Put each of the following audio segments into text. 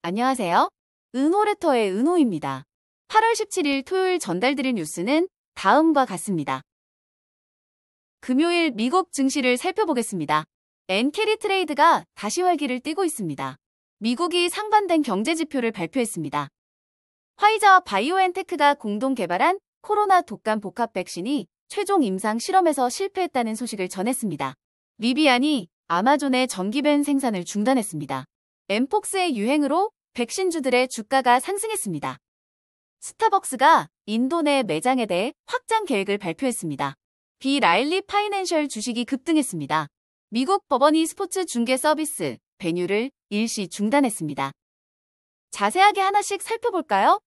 안녕하세요. 은호레터의 은호입니다. 8월 17일 토요일 전달드린 뉴스는 다음과 같습니다. 금요일 미국 증시를 살펴보겠습니다. 엔캐리 트레이드가 다시 활기를 띠고 있습니다. 미국이 상반된 경제 지표를 발표했습니다. 화이자와 바이오엔테크가 공동 개발한 코로나 독감 복합 백신이 최종 임상 실험에서 실패했다는 소식을 전했습니다. 리비안이 아마존의 전기벤 생산을 중단했습니다. 엠폭스의 유행으로 백신주들의 주가가 상승했습니다. 스타벅스가 인도 내 매장에 대해 확장 계획을 발표했습니다. 비 라일리 파이낸셜 주식이 급등했습니다. 미국 법원이 스포츠 중계 서비스 베뉴를 일시 중단했습니다. 자세하게 하나씩 살펴볼까요?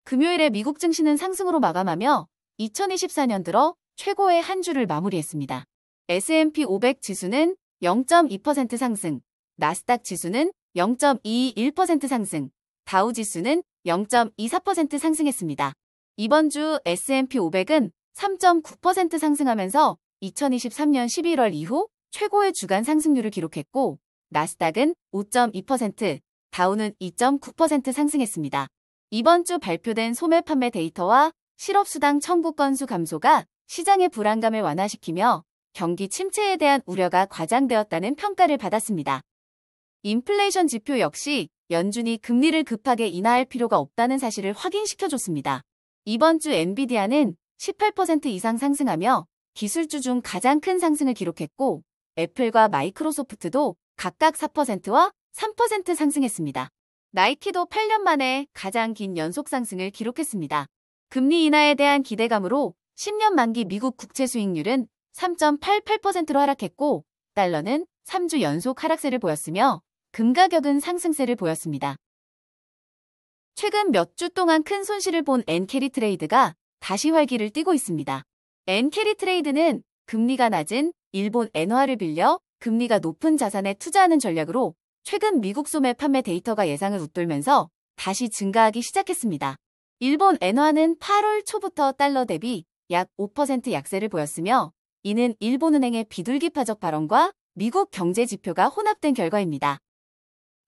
금요일에 미국 증시는 상승으로 마감하며 2024년 들어 최고의 한 주를 마무리했습니다. S&P 500 지수는 0.2% 상승, 나스닥 지수는 0.21% 상승, 다우 지수는 0.24% 상승했습니다. 이번 주 S&P 500은 3.9% 상승하면서 2023년 11월 이후 최고의 주간 상승률을 기록했고, 나스닥은 5.2%, 다우는 2.9% 상승했습니다. 이번 주 발표된 소매 판매 데이터와 실업수당 청구 건수 감소가 시장의 불안감을 완화시키며 경기 침체에 대한 우려가 과장되었다는 평가를 받았습니다. 인플레이션 지표 역시 연준이 금리를 급하게 인하할 필요가 없다는 사실을 확인시켜줬습니다. 이번 주 엔비디아는 18% 이상 상승하며 기술주 중 가장 큰 상승을 기록했고, 애플과 마이크로소프트도 각각 4%와 3% 상승했습니다. 나이키도 8년 만에 가장 긴 연속 상승을 기록했습니다. 금리 인하에 대한 기대감으로 10년 만기 미국 국채 수익률은 3.88%로 하락했고, 달러는 3주 연속 하락세를 보였으며 금 가격은 상승세를 보였습니다. 최근 몇 주 동안 큰 손실을 본 엔캐리 트레이드가 다시 활기를 띠고 있습니다. 엔캐리 트레이드는 금리가 낮은 일본 엔화를 빌려 금리가 높은 자산에 투자하는 전략으로 최근 미국 소매 판매 데이터가 예상을 웃돌면서 다시 증가하기 시작했습니다. 일본 엔화는 8월 초부터 달러 대비 약 5% 약세를 보였으며, 이는 일본은행의 비둘기파적 발언과 미국 경제 지표가 혼합된 결과입니다.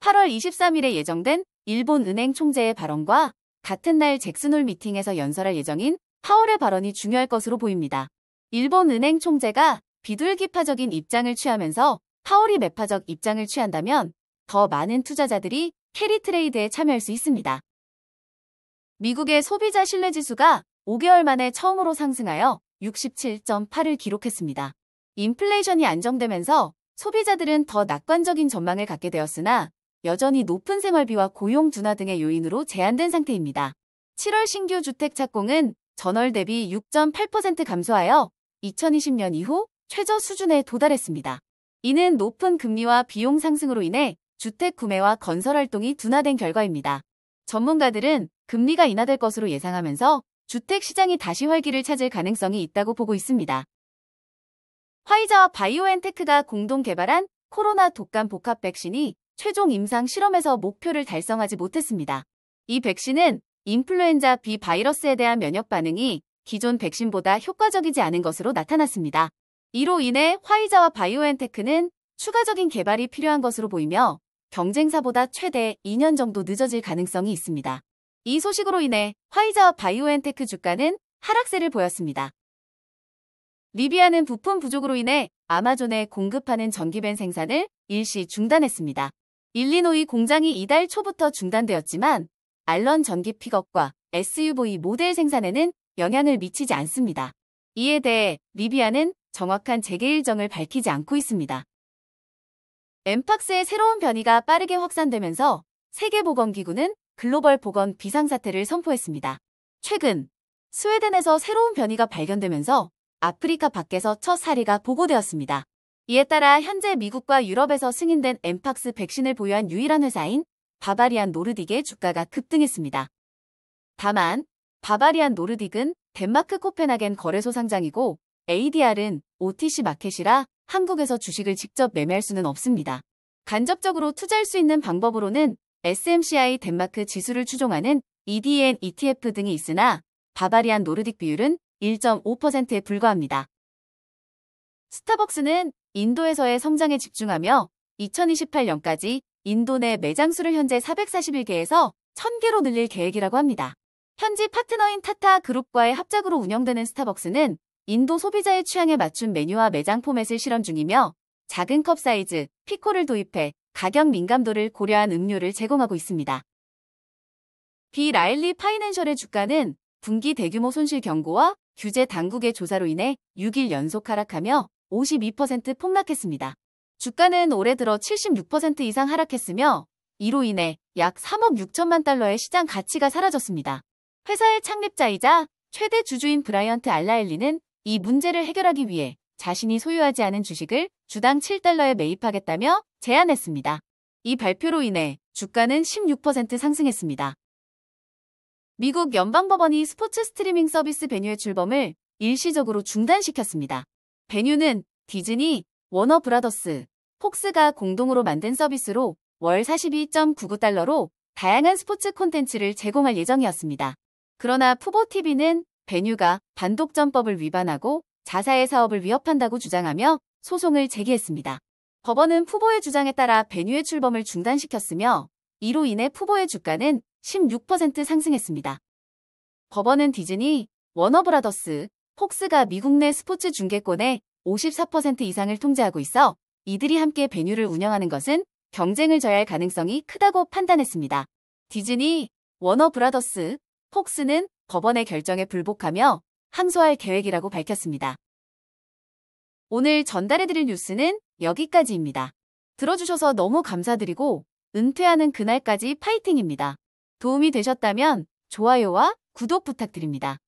8월 23일에 예정된 일본은행 총재의 발언과 같은 날 잭슨홀 미팅에서 연설할 예정인 파월의 발언이 중요할 것으로 보입니다. 일본은행 총재가 비둘기파적인 입장을 취하면서 파월이 매파적 입장을 취한다면 더 많은 투자자들이 캐리 트레이드에 참여할 수 있습니다. 미국의 소비자 신뢰지수가 5개월 만에 처음으로 상승하여 67.8을 기록했습니다. 인플레이션이 안정되면서 소비자들은 더 낙관적인 전망을 갖게 되었으나 여전히 높은 생활비와 고용 둔화 등의 요인으로 제한된 상태입니다. 7월 신규 주택 착공은 전월 대비 6.8% 감소하여 2020년 이후 최저 수준에 도달했습니다. 이는 높은 금리와 비용 상승으로 인해 주택 구매와 건설 활동이 둔화된 결과입니다. 전문가들은 금리가 인하될 것으로 예상하면서 주택 시장이 다시 활기를 찾을 가능성이 있다고 보고 있습니다. 화이자와 바이오엔테크가 공동 개발한 코로나 독감 복합 백신이 최종 임상 실험에서 목표를 달성하지 못했습니다. 이 백신은 인플루엔자 B 바이러스에 대한 면역 반응이 기존 백신보다 효과적이지 않은 것으로 나타났습니다. 이로 인해 화이자와 바이오엔테크는 추가적인 개발이 필요한 것으로 보이며 경쟁사보다 최대 2년 정도 늦어질 가능성이 있습니다. 이 소식으로 인해 화이자와 바이오엔테크 주가는 하락세를 보였습니다. 리비아는 부품 부족으로 인해 아마존에 공급하는 전기벤 생산을 일시 중단했습니다. 일리노이 공장이 이달 초부터 중단되었지만 알런 전기 픽업과 SUV 모델 생산에는 영향을 미치지 않습니다. 이에 대해 리비아는 정확한 재개 일정을 밝히지 않고 있습니다. 엠팍스의 새로운 변이가 빠르게 확산되면서 세계보건기구는 글로벌 보건 비상사태를 선포했습니다. 최근 스웨덴에서 새로운 변이가 발견되면서 아프리카 밖에서 첫 사례가 보고되었습니다. 이에 따라 현재 미국과 유럽에서 승인된 엠팍스 백신을 보유한 유일한 회사인 바바리안 노르딕의 주가가 급등했습니다. 다만 바바리안 노르딕은 덴마크 코펜하겐 거래소 상장이고 ADR은 OTC 마켓이라 한국에서 주식을 직접 매매할 수는 없습니다. 간접적으로 투자할 수 있는 방법으로는 SMCI 덴마크 지수를 추종하는 EDN ETF 등이 있으나 바바리안 노르딕 비율은 1.5%에 불과합니다. 스타벅스는 인도에서의 성장에 집중하며 2028년까지 인도 내 매장 수를 현재 441개에서 1000개로 늘릴 계획이라고 합니다. 현지 파트너인 타타 그룹과의 합작으로 운영되는 스타벅스는 인도 소비자의 취향에 맞춘 메뉴와 매장 포맷을 실험 중이며 작은 컵 사이즈, 피코를 도입해 가격 민감도를 고려한 음료를 제공하고 있습니다. 비 라일리 파이낸셜의 주가는 분기 대규모 손실 경고와 규제 당국의 조사로 인해 6일 연속 하락하며 52% 폭락했습니다. 주가는 올해 들어 76% 이상 하락했으며 이로 인해 약 3억 6천만 달러의 시장 가치가 사라졌습니다. 회사의 창립자이자 최대 주주인 브라이언트 알라엘리는 이 문제를 해결하기 위해 자신이 소유하지 않은 주식을 주당 7달러에 매입하겠다며 제안했습니다. 이 발표로 인해 주가는 16% 상승했습니다. 미국 연방법원이 스포츠 스트리밍 서비스 베뉴의 출범을 일시적으로 중단시켰습니다. 베뉴는 디즈니, 워너브라더스, 폭스가 공동으로 만든 서비스로 월 42.99달러로 다양한 스포츠 콘텐츠를 제공할 예정이었습니다. 그러나 푸보TV는 베뉴가 반독점법을 위반하고 자사의 사업을 위협한다고 주장하며 소송을 제기했습니다. 법원은 푸보의 주장에 따라 베뉴의 출범을 중단시켰으며 이로 인해 푸보의 주가는 16% 상승했습니다. 법원은 디즈니, 워너브라더스, 폭스가 미국 내 스포츠 중계권의 54% 이상을 통제하고 있어 이들이 함께 베뉴를 운영하는 것은 경쟁을 저해할 가능성이 크다고 판단했습니다. 디즈니, 워너브라더스, 폭스는 법원의 결정에 불복하며 항소할 계획이라고 밝혔습니다. 오늘 전달해드릴 뉴스는 여기까지입니다. 들어주셔서 너무 감사드리고 은퇴하는 그날까지 파이팅입니다. 도움이 되셨다면 좋아요와 구독 부탁드립니다.